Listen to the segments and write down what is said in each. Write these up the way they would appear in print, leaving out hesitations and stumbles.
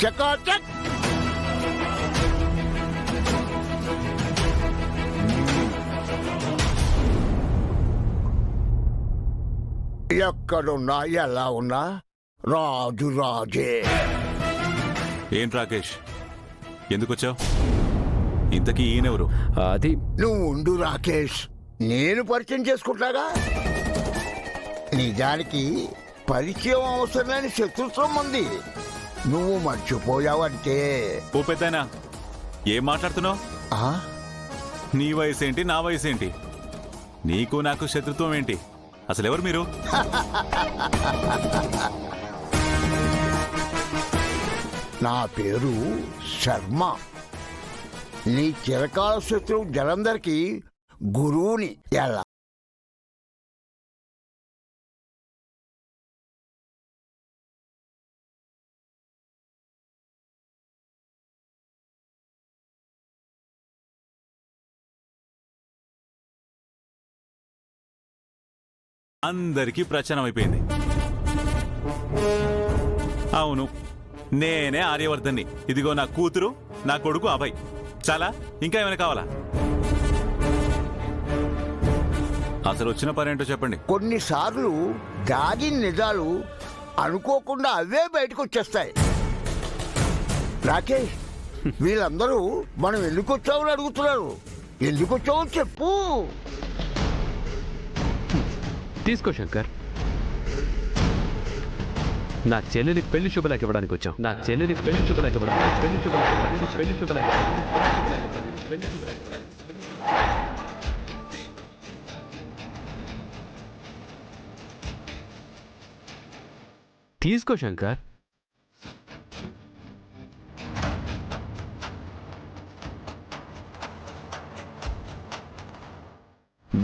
చకాచక్. ఎక్కడున్నా ఎలా ఉన్నా రాజు రాజే. ఏంటి రాకేష్, ఎందుకు వచ్చావు? ఇంతకీ ఈయనెవరు? అది నువ్వు ఉండు రాకేష్, నేను పరిచయం చేసుకుంటాగా. నిజానికి పరిచయం అవసరం లేని శత్రుత్వం ఉంది. నువ్వు మర్చిపోయావంటే. ఓ పెద్దయినా, ఏం మాట్లాడుతున్నావు? ఆ? నీ వయసు ఏంటి, నా వయసు ఏంటి? నీకు నాకు శత్రుత్వం ఏంటి? అసలు ఎవరు మీరు? నా పేరు శర్మ. నీ చిరకాల శత్రువు జలంధర్కి గురువుని. ఎలా? అందరికీ ప్రచారం అయిపోయింది. అవును, నేనే ఆర్యవర్ధన్ని. ఇదిగో నా కూతురు, నా కొడుకు అభయ్. చాలా, ఇంకా ఏమైనా కావాలా? అసలు వచ్చిన పనేంటో చెప్పండి. కొన్నిసార్లు దాగిన నిజాలు అనుకోకుండా అవే బయటకు వచ్చేస్తాయి. రాకేష్, వీళ్ళందరూ మనం ఎందుకు వచ్చామని అడుగుతున్నారు. ఎందుకు వచ్చామో చెప్పు. తీసుకో శంకర్. నా చెల్లెలి పెళ్లి శుభలేఖ ఇవ్వడానికి వచ్చాం. నా చెల్లెలి పెళ్లి శుభలేఖ ఇవ్వడానికి. తీసుకో శంకర్.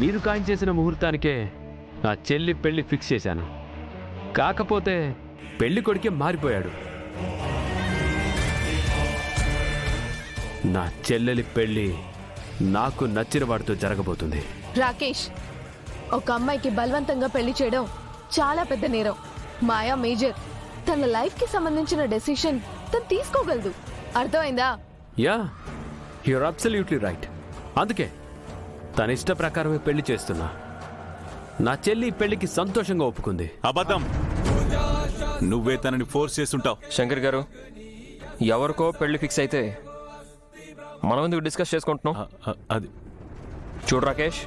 మీరు ఖాయం చేసిన ముహూర్తానికే నా చెల్లి పెళ్లి ఫిక్స్ చేశాను. కాకపోతే పెళ్లి కొడుకే మారిపోయాడు. నా చెల్లెలి పెళ్లి నాకు నచ్చిన వాడితో జరగబోతుంది. రాకేష్, ఒక అమ్మాయికి బలవంతంగా పెళ్లి చేయడం చాలా పెద్ద నేరం. మాయా మేజర్. తన లైఫ్ కి సంబంధించిన డెసిషన్ తను తీసుకోగలదు. అర్థమైందా? Yeah, your absolutely right. అందుకే తన ఇష్ట ప్రకారమే పెళ్లి చేస్తున్నా. నా చెల్లి పెళ్లికి సంతోషంగా ఒప్పుకుంది. అబద్ధం. నువ్వే తనని ఫోర్స్ చేస్తుంటావు. శంకర్ గారు, ఎవరికో పెళ్లి ఫిక్స్ అయితే మనం ఎందుకు డిస్కస్ చేసుకుంటున్నాం? అది చూడు రాకేష్,